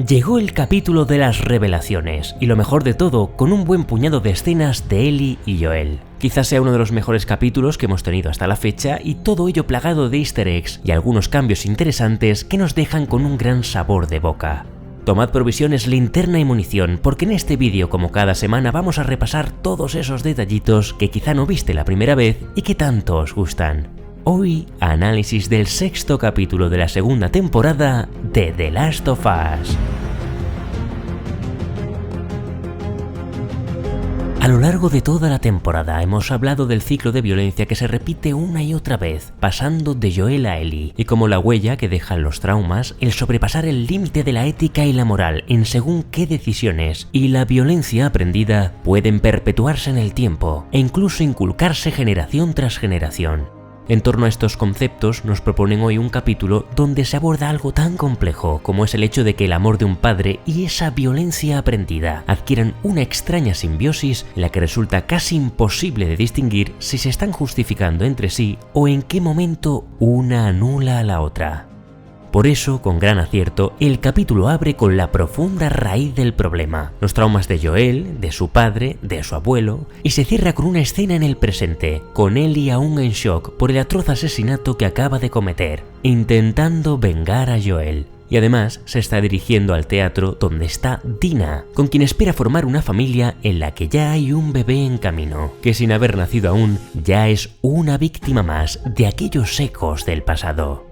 Llegó el capítulo de las revelaciones, y lo mejor de todo, con un buen puñado de escenas de Ellie y Joel. Quizás sea uno de los mejores capítulos que hemos tenido hasta la fecha, y todo ello plagado de easter eggs y algunos cambios interesantes que nos dejan con un gran sabor de boca. Tomad provisiones, linterna y munición, porque en este vídeo, como cada semana, vamos a repasar todos esos detallitos que quizá no viste la primera vez y que tanto os gustan. Hoy, análisis del sexto capítulo de la segunda temporada de The Last of Us. A lo largo de toda la temporada hemos hablado del ciclo de violencia que se repite una y otra vez, pasando de Joel a Ellie, y como la huella que dejan los traumas, el sobrepasar el límite de la ética y la moral en según qué decisiones, y la violencia aprendida pueden perpetuarse en el tiempo, e incluso inculcarse generación tras generación. En torno a estos conceptos nos proponen hoy un capítulo donde se aborda algo tan complejo como es el hecho de que el amor de un padre y esa violencia aprendida adquieran una extraña simbiosis en la que resulta casi imposible de distinguir si se están justificando entre sí o en qué momento una anula a la otra. Por eso, con gran acierto, el capítulo abre con la profunda raíz del problema, los traumas de Joel, de su padre, de su abuelo, y se cierra con una escena en el presente, con Ellie aún en shock por el atroz asesinato que acaba de cometer, intentando vengar a Joel. Y además se está dirigiendo al teatro donde está Dina, con quien espera formar una familia en la que ya hay un bebé en camino, que sin haber nacido aún, ya es una víctima más de aquellos ecos del pasado.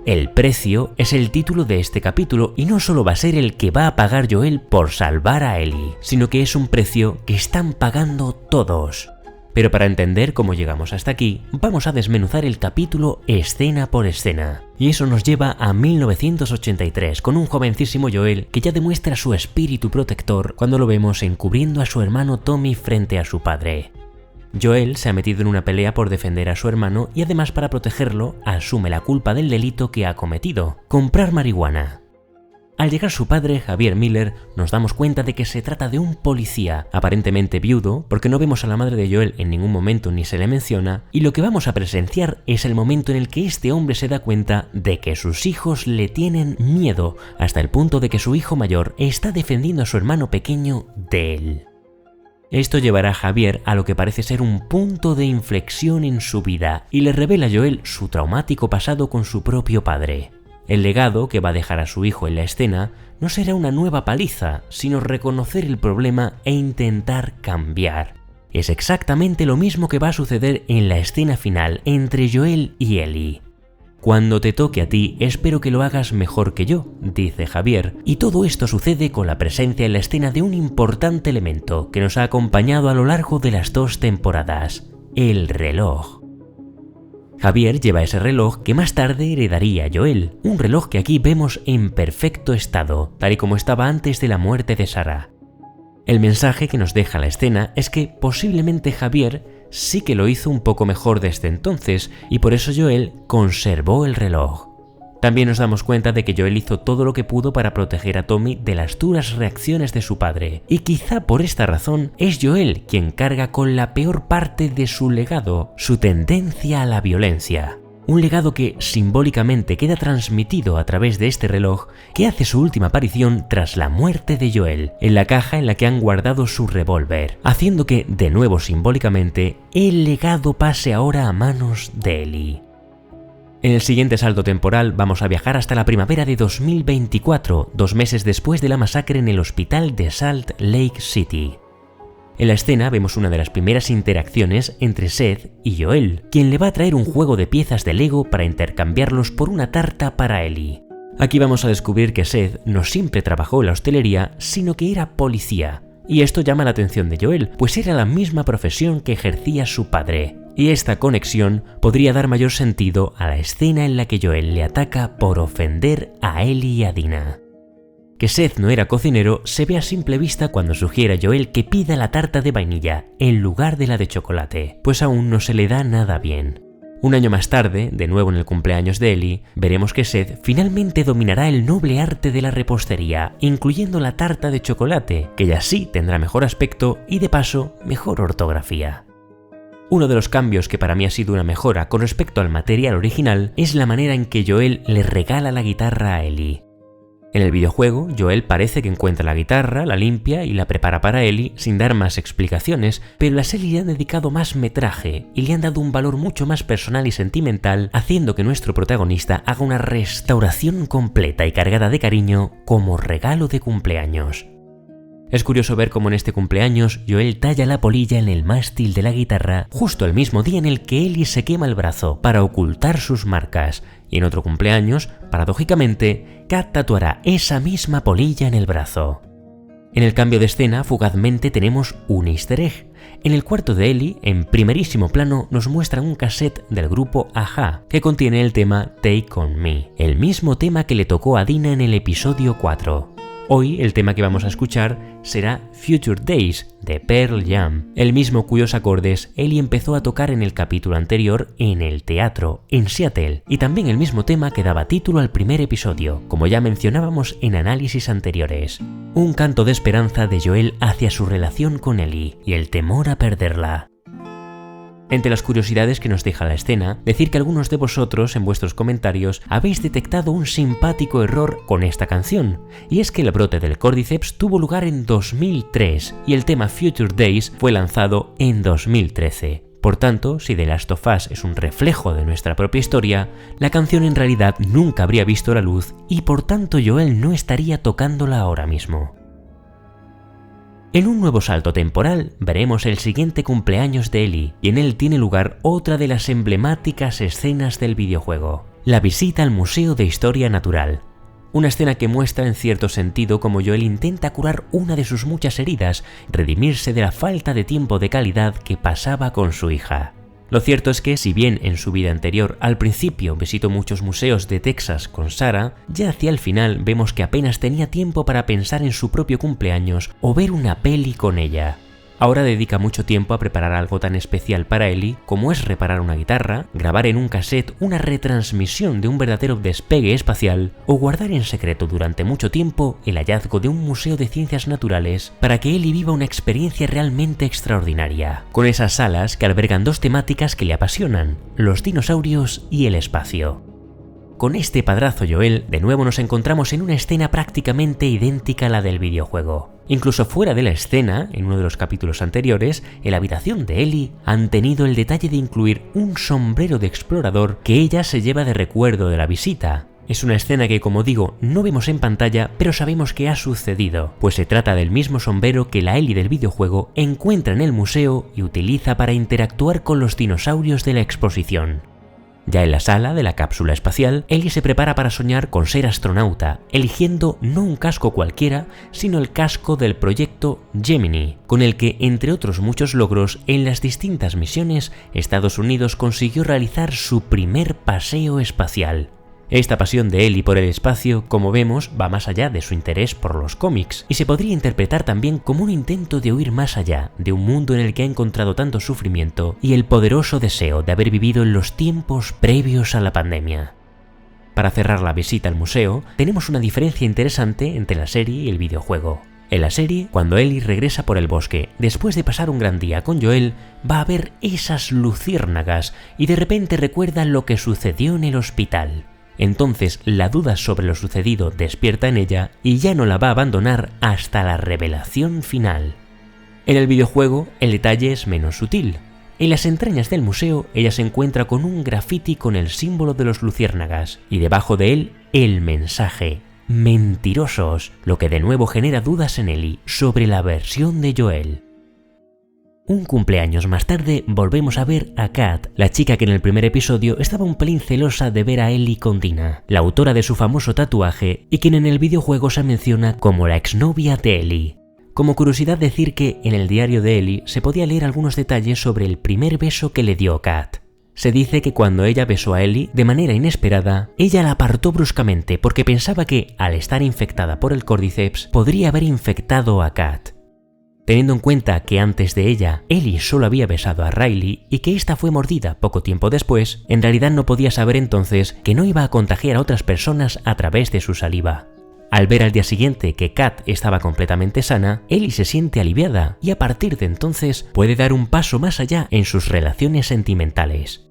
El precio es el título de este capítulo y no solo va a ser el que va a pagar Joel por salvar a Ellie, sino que es un precio que están pagando todos. Pero para entender cómo llegamos hasta aquí, vamos a desmenuzar el capítulo escena por escena. Y eso nos lleva a 1983, con un jovencísimo Joel que ya demuestra su espíritu protector cuando lo vemos encubriendo a su hermano Tommy frente a su padre. Joel se ha metido en una pelea por defender a su hermano y además para protegerlo asume la culpa del delito que ha cometido, comprar marihuana. Al llegar su padre, Javier Miller, nos damos cuenta de que se trata de un policía, aparentemente viudo, porque no vemos a la madre de Joel en ningún momento ni se le menciona, y lo que vamos a presenciar es el momento en el que este hombre se da cuenta de que sus hijos le tienen miedo, hasta el punto de que su hijo mayor está defendiendo a su hermano pequeño de él. Esto llevará a Javier a lo que parece ser un punto de inflexión en su vida y le revela a Joel su traumático pasado con su propio padre. El legado que va a dejar a su hijo en la escena no será una nueva paliza, sino reconocer el problema e intentar cambiar. Es exactamente lo mismo que va a suceder en la escena final entre Joel y Ellie. Cuando te toque a ti, espero que lo hagas mejor que yo, dice Javier, y todo esto sucede con la presencia en la escena de un importante elemento que nos ha acompañado a lo largo de las 2 temporadas, el reloj. Javier lleva ese reloj que más tarde heredaría a Joel, un reloj que aquí vemos en perfecto estado, tal y como estaba antes de la muerte de Sarah. El mensaje que nos deja la escena es que posiblemente Javier sí que lo hizo un poco mejor desde entonces y por eso Joel conservó el reloj. También nos damos cuenta de que Joel hizo todo lo que pudo para proteger a Tommy de las duras reacciones de su padre y quizá por esta razón es Joel quien carga con la peor parte de su legado, su tendencia a la violencia. Un legado que simbólicamente queda transmitido a través de este reloj que hace su última aparición tras la muerte de Joel, en la caja en la que han guardado su revólver, haciendo que, de nuevo simbólicamente, el legado pase ahora a manos de Ellie. En el siguiente salto temporal vamos a viajar hasta la primavera de 2024, 2 meses después de la masacre en el hospital de Salt Lake City. En la escena vemos una de las primeras interacciones entre Seth y Joel, quien le va a traer un juego de piezas de Lego para intercambiarlos por una tarta para Ellie. Aquí vamos a descubrir que Seth no siempre trabajó en la hostelería, sino que era policía. Y esto llama la atención de Joel, pues era la misma profesión que ejercía su padre. Y esta conexión podría dar mayor sentido a la escena en la que Joel le ataca por ofender a Ellie y a Dina. Que Seth no era cocinero se ve a simple vista cuando sugiere a Joel que pida la tarta de vainilla en lugar de la de chocolate, pues aún no se le da nada bien. Un año más tarde, de nuevo en el cumpleaños de Ellie, veremos que Seth finalmente dominará el noble arte de la repostería, incluyendo la tarta de chocolate, que ya sí tendrá mejor aspecto y de paso mejor ortografía. Uno de los cambios que para mí ha sido una mejora con respecto al material original es la manera en que Joel le regala la guitarra a Ellie. En el videojuego, Joel parece que encuentra la guitarra, la limpia y la prepara para Ellie sin dar más explicaciones, pero la serie le han dedicado más metraje y le han dado un valor mucho más personal y sentimental, haciendo que nuestro protagonista haga una restauración completa y cargada de cariño como regalo de cumpleaños. Es curioso ver cómo en este cumpleaños Joel talla la polilla en el mástil de la guitarra justo el mismo día en el que Ellie se quema el brazo para ocultar sus marcas, y en otro cumpleaños, paradójicamente, Kat tatuará esa misma polilla en el brazo. En el cambio de escena, fugazmente tenemos un easter egg. En el cuarto de Ellie, en primerísimo plano, nos muestran un cassette del grupo a-ha, que contiene el tema Take On Me, el mismo tema que le tocó a Dina en el episodio 4. Hoy el tema que vamos a escuchar será Future Days de Pearl Jam, el mismo cuyos acordes Ellie empezó a tocar en el capítulo anterior en el teatro, en Seattle, y también el mismo tema que daba título al primer episodio, como ya mencionábamos en análisis anteriores. Un canto de esperanza de Joel hacia su relación con Ellie y el temor a perderla. Entre las curiosidades que nos deja la escena, decir que algunos de vosotros en vuestros comentarios habéis detectado un simpático error con esta canción, y es que el brote del Cordyceps tuvo lugar en 2003 y el tema Future Days fue lanzado en 2013. Por tanto, si The Last of Us es un reflejo de nuestra propia historia, la canción en realidad nunca habría visto la luz y por tanto Joel no estaría tocándola ahora mismo. En un nuevo salto temporal veremos el siguiente cumpleaños de Ellie y en él tiene lugar otra de las emblemáticas escenas del videojuego, la visita al Museo de Historia Natural. Una escena que muestra en cierto sentido cómo Joel intenta curar una de sus muchas heridas, redimirse de la falta de tiempo de calidad que pasaba con su hija. Lo cierto es que, si bien en su vida anterior al principio visitó muchos museos de Texas con Sarah, ya hacia el final vemos que apenas tenía tiempo para pensar en su propio cumpleaños o ver una peli con ella. Ahora dedica mucho tiempo a preparar algo tan especial para Ellie como es reparar una guitarra, grabar en un cassette una retransmisión de un verdadero despegue espacial o guardar en secreto durante mucho tiempo el hallazgo de un museo de ciencias naturales para que Ellie viva una experiencia realmente extraordinaria, con esas salas que albergan dos temáticas que le apasionan, los dinosaurios y el espacio. Con este padrazo Joel, de nuevo nos encontramos en una escena prácticamente idéntica a la del videojuego. Incluso fuera de la escena, en uno de los capítulos anteriores, en la habitación de Ellie han tenido el detalle de incluir un sombrero de explorador que ella se lleva de recuerdo de la visita. Es una escena que, como digo, no vemos en pantalla, pero sabemos que ha sucedido, pues se trata del mismo sombrero que la Ellie del videojuego encuentra en el museo y utiliza para interactuar con los dinosaurios de la exposición. Ya en la sala de la cápsula espacial, Ellie se prepara para soñar con ser astronauta, eligiendo no un casco cualquiera, sino el casco del proyecto Gemini, con el que, entre otros muchos logros, en las distintas misiones, Estados Unidos consiguió realizar su primer paseo espacial. Esta pasión de Ellie por el espacio, como vemos, va más allá de su interés por los cómics, y se podría interpretar también como un intento de huir más allá de un mundo en el que ha encontrado tanto sufrimiento y el poderoso deseo de haber vivido en los tiempos previos a la pandemia. Para cerrar la visita al museo, tenemos una diferencia interesante entre la serie y el videojuego. En la serie, cuando Ellie regresa por el bosque, después de pasar un gran día con Joel, va a ver esas luciérnagas y de repente recuerda lo que sucedió en el hospital. Entonces la duda sobre lo sucedido despierta en ella y ya no la va a abandonar hasta la revelación final. En el videojuego el detalle es menos sutil. En las entrañas del museo ella se encuentra con un graffiti con el símbolo de los luciérnagas y debajo de él el mensaje «Mentirosos», lo que de nuevo genera dudas en Ellie sobre la versión de Joel. Un cumpleaños más tarde volvemos a ver a Kat, la chica que en el primer episodio estaba un pelín celosa de ver a Ellie con Dina, la autora de su famoso tatuaje y quien en el videojuego se menciona como la exnovia de Ellie. Como curiosidad decir que en el diario de Ellie se podía leer algunos detalles sobre el primer beso que le dio Kat. Se dice que cuando ella besó a Ellie de manera inesperada, ella la apartó bruscamente porque pensaba que, al estar infectada por el Cordyceps, podría haber infectado a Kat. Teniendo en cuenta que antes de ella, Ellie solo había besado a Riley y que ésta fue mordida poco tiempo después, en realidad no podía saber entonces que no iba a contagiar a otras personas a través de su saliva. Al ver al día siguiente que Kat estaba completamente sana, Ellie se siente aliviada y a partir de entonces puede dar un paso más allá en sus relaciones sentimentales.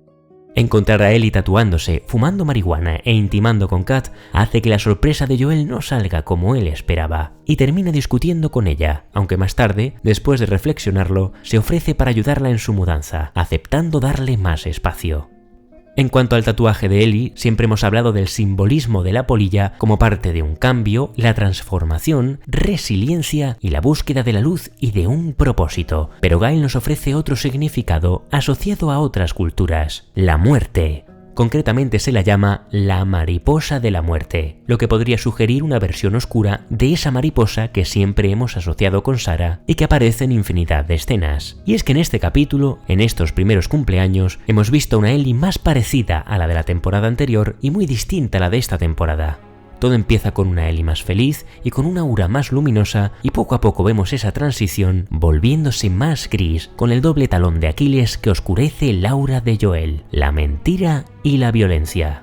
Encontrar a Ellie tatuándose, fumando marihuana e intimando con Kat hace que la sorpresa de Joel no salga como él esperaba, y termina discutiendo con ella, aunque más tarde, después de reflexionarlo, se ofrece para ayudarla en su mudanza, aceptando darle más espacio. En cuanto al tatuaje de Ellie, siempre hemos hablado del simbolismo de la polilla como parte de un cambio, la transformación, resiliencia y la búsqueda de la luz y de un propósito. Pero Gail nos ofrece otro significado asociado a otras culturas: la muerte. Concretamente se la llama la mariposa de la muerte, lo que podría sugerir una versión oscura de esa mariposa que siempre hemos asociado con Sarah y que aparece en infinidad de escenas. Y es que en este capítulo, en estos primeros cumpleaños, hemos visto una Ellie más parecida a la de la temporada anterior y muy distinta a la de esta temporada. Todo empieza con una Ellie más feliz y con una aura más luminosa, y poco a poco vemos esa transición volviéndose más gris, con el doble talón de Aquiles que oscurece el aura de Joel, la mentira y la violencia.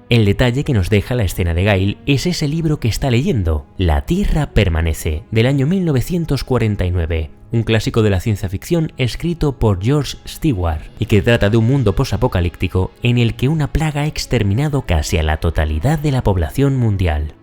El detalle que nos deja la escena de Gail es ese libro que está leyendo, La Tierra Permanece, del año 1949, un clásico de la ciencia ficción escrito por George Stewart y que trata de un mundo posapocalíptico en el que una plaga ha exterminado casi a la totalidad de la población mundial.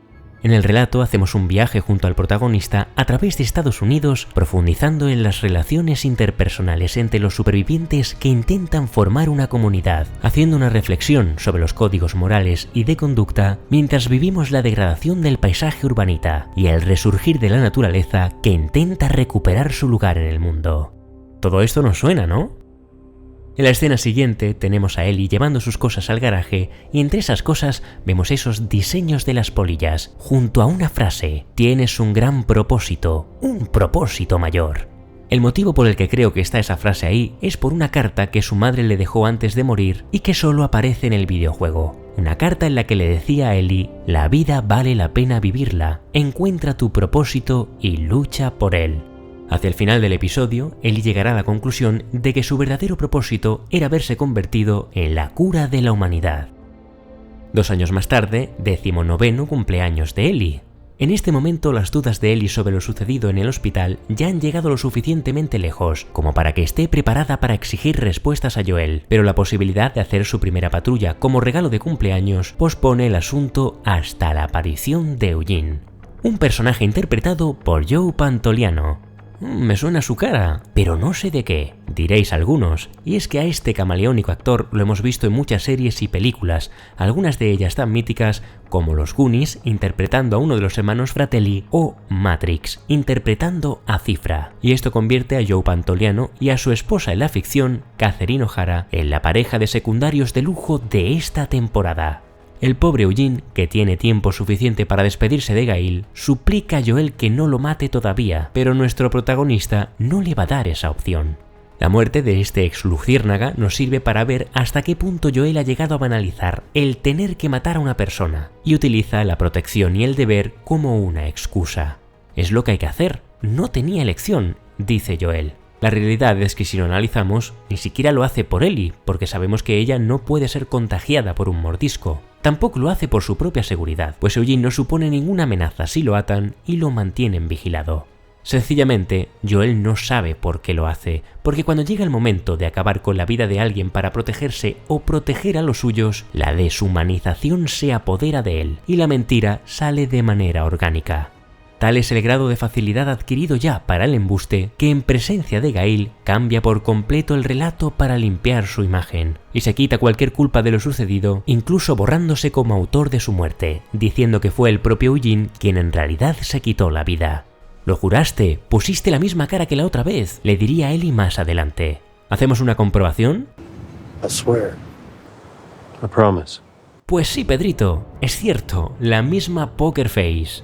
En el relato hacemos un viaje junto al protagonista a través de Estados Unidos, profundizando en las relaciones interpersonales entre los supervivientes que intentan formar una comunidad, haciendo una reflexión sobre los códigos morales y de conducta mientras vivimos la degradación del paisaje urbanita y el resurgir de la naturaleza que intenta recuperar su lugar en el mundo. Todo esto nos suena, ¿no? En la escena siguiente tenemos a Ellie llevando sus cosas al garaje y entre esas cosas vemos esos diseños de las polillas, junto a una frase: tienes un gran propósito, un propósito mayor. El motivo por el que creo que está esa frase ahí es por una carta que su madre le dejó antes de morir y que solo aparece en el videojuego. Una carta en la que le decía a Ellie: la vida vale la pena vivirla, encuentra tu propósito y lucha por él. Hacia el final del episodio, Ellie llegará a la conclusión de que su verdadero propósito era haberse convertido en la cura de la humanidad. 2 años más tarde, 19º cumpleaños de Ellie. En este momento las dudas de Ellie sobre lo sucedido en el hospital ya han llegado lo suficientemente lejos como para que esté preparada para exigir respuestas a Joel, pero la posibilidad de hacer su primera patrulla como regalo de cumpleaños pospone el asunto hasta la aparición de Eugene, un personaje interpretado por Joe Pantoliano. Me suena su cara, pero no sé de qué, diréis algunos, y es que a este camaleónico actor lo hemos visto en muchas series y películas, algunas de ellas tan míticas como Los Goonies interpretando a uno de los hermanos Fratelli o Matrix interpretando a Cifra, y esto convierte a Joe Pantoliano y a su esposa en la ficción, Catherine O'Hara, en la pareja de secundarios de lujo de esta temporada. El pobre Eugene, que tiene tiempo suficiente para despedirse de Gail, suplica a Joel que no lo mate todavía, pero nuestro protagonista no le va a dar esa opción. La muerte de este ex luciérnaga nos sirve para ver hasta qué punto Joel ha llegado a banalizar el tener que matar a una persona y utiliza la protección y el deber como una excusa. Es lo que hay que hacer, no tenía elección, dice Joel. La realidad es que si lo analizamos, ni siquiera lo hace por Ellie, porque sabemos que ella no puede ser contagiada por un mordisco. Tampoco lo hace por su propia seguridad, pues Eugene no supone ninguna amenaza si lo atan y lo mantienen vigilado. Sencillamente, Joel no sabe por qué lo hace, porque cuando llega el momento de acabar con la vida de alguien para protegerse o proteger a los suyos, la deshumanización se apodera de él y la mentira sale de manera orgánica. Tal es el grado de facilidad adquirido ya para el embuste que en presencia de Gail cambia por completo el relato para limpiar su imagen y se quita cualquier culpa de lo sucedido, incluso borrándose como autor de su muerte, diciendo que fue el propio Eugene quien en realidad se quitó la vida. «Lo juraste, pusiste la misma cara que la otra vez», le diría a Ellie más adelante. ¿Hacemos una comprobación? I swear. I promise. Pues sí, Pedrito, es cierto, la misma poker face.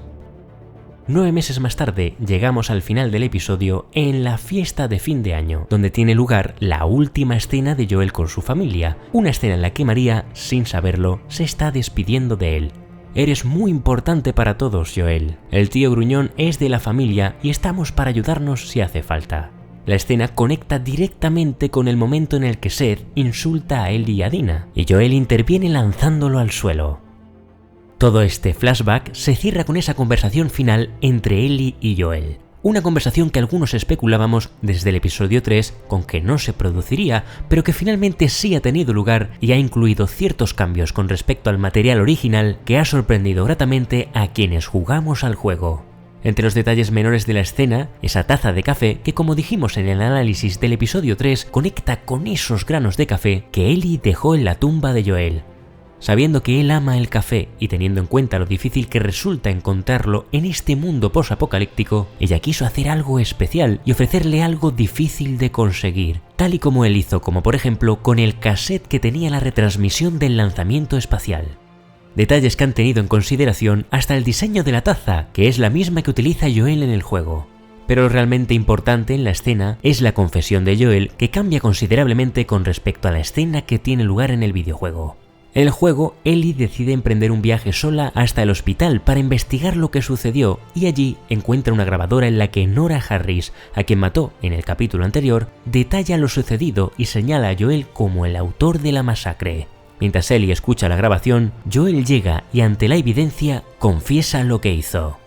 9 meses más tarde llegamos al final del episodio en la fiesta de fin de año, donde tiene lugar la última escena de Joel con su familia, una escena en la que María, sin saberlo, se está despidiendo de él. Eres muy importante para todos, Joel. El tío gruñón es de la familia y estamos para ayudarnos si hace falta. La escena conecta directamente con el momento en el que Seth insulta a Ellie y a Dina, y Joel interviene lanzándolo al suelo. Todo este flashback se cierra con esa conversación final entre Ellie y Joel. Una conversación que algunos especulábamos desde el episodio 3 con que no se produciría, pero que finalmente sí ha tenido lugar y ha incluido ciertos cambios con respecto al material original que ha sorprendido gratamente a quienes jugamos al juego. Entre los detalles menores de la escena, esa taza de café que, como dijimos en el análisis del episodio 3, conecta con esos granos de café que Ellie dejó en la tumba de Joel. Sabiendo que él ama el café y teniendo en cuenta lo difícil que resulta encontrarlo en este mundo posapocalíptico, ella quiso hacer algo especial y ofrecerle algo difícil de conseguir, tal y como él hizo, como por ejemplo con el cassette que tenía la retransmisión del lanzamiento espacial. Detalles que han tenido en consideración hasta el diseño de la taza, que es la misma que utiliza Joel en el juego. Pero lo realmente importante en la escena es la confesión de Joel, que cambia considerablemente con respecto a la escena que tiene lugar en el videojuego. En el juego, Ellie decide emprender un viaje sola hasta el hospital para investigar lo que sucedió y allí encuentra una grabadora en la que Nora Harris, a quien mató en el capítulo anterior, detalla lo sucedido y señala a Joel como el autor de la masacre. Mientras Ellie escucha la grabación, Joel llega y ante la evidencia confiesa lo que hizo.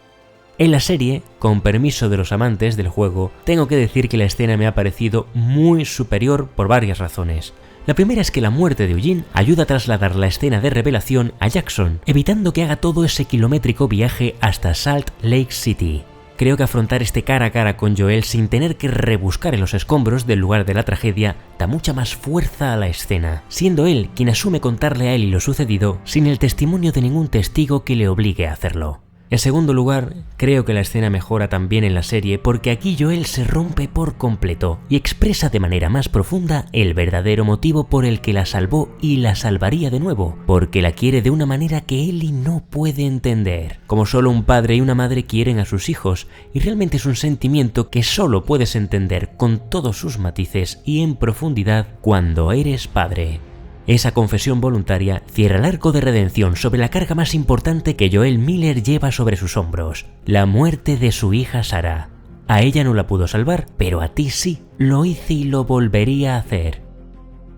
En la serie, con permiso de los amantes del juego, tengo que decir que la escena me ha parecido muy superior por varias razones. La primera es que la muerte de Eugene ayuda a trasladar la escena de revelación a Jackson, evitando que haga todo ese kilométrico viaje hasta Salt Lake City. Creo que afrontar este cara a cara con Joel sin tener que rebuscar en los escombros del lugar de la tragedia da mucha más fuerza a la escena, siendo él quien asume contarle a Ellie lo sucedido sin el testimonio de ningún testigo que le obligue a hacerlo. En segundo lugar, creo que la escena mejora también en la serie porque aquí Joel se rompe por completo y expresa de manera más profunda el verdadero motivo por el que la salvó y la salvaría de nuevo, porque la quiere de una manera que Ellie no puede entender, como solo un padre y una madre quieren a sus hijos, y realmente es un sentimiento que solo puedes entender con todos sus matices y en profundidad cuando eres padre. Esa confesión voluntaria cierra el arco de redención sobre la carga más importante que Joel Miller lleva sobre sus hombros, la muerte de su hija Sarah. A ella no la pudo salvar, pero a ti sí, lo hice y lo volvería a hacer.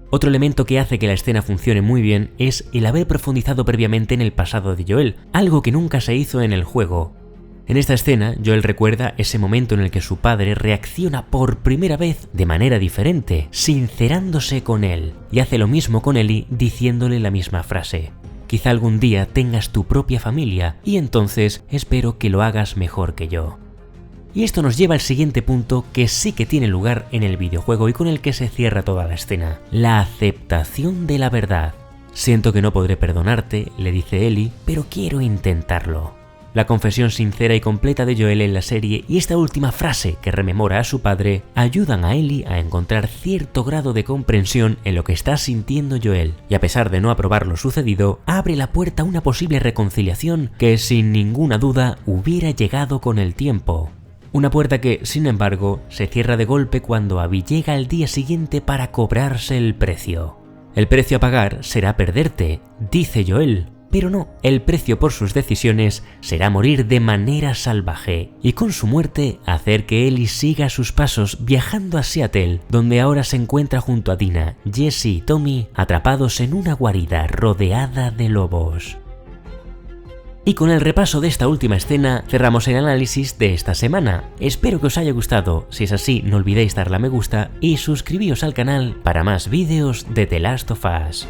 Otro elemento que hace que la escena funcione muy bien es el haber profundizado previamente en el pasado de Joel, algo que nunca se hizo en el juego. En esta escena, Joel recuerda ese momento en el que su padre reacciona por primera vez de manera diferente, sincerándose con él, y hace lo mismo con Ellie diciéndole la misma frase. Quizá algún día tengas tu propia familia y entonces espero que lo hagas mejor que yo. Y esto nos lleva al siguiente punto que sí que tiene lugar en el videojuego y con el que se cierra toda la escena, la aceptación de la verdad. Siento que no podré perdonarte, le dice Ellie, pero quiero intentarlo. La confesión sincera y completa de Joel en la serie y esta última frase que rememora a su padre ayudan a Ellie a encontrar cierto grado de comprensión en lo que está sintiendo Joel, y a pesar de no aprobar lo sucedido, abre la puerta a una posible reconciliación que sin ninguna duda hubiera llegado con el tiempo. Una puerta que, sin embargo, se cierra de golpe cuando Abby llega al día siguiente para cobrarse el precio. El precio a pagar será perderte, dice Joel. Pero no, el precio por sus decisiones será morir de manera salvaje y con su muerte hacer que Ellie siga sus pasos viajando a Seattle, donde ahora se encuentra junto a Dina, Jesse y Tommy atrapados en una guarida rodeada de lobos. Y con el repaso de esta última escena cerramos el análisis de esta semana. Espero que os haya gustado, si es así no olvidéis darle a me gusta y suscribíos al canal para más vídeos de The Last of Us.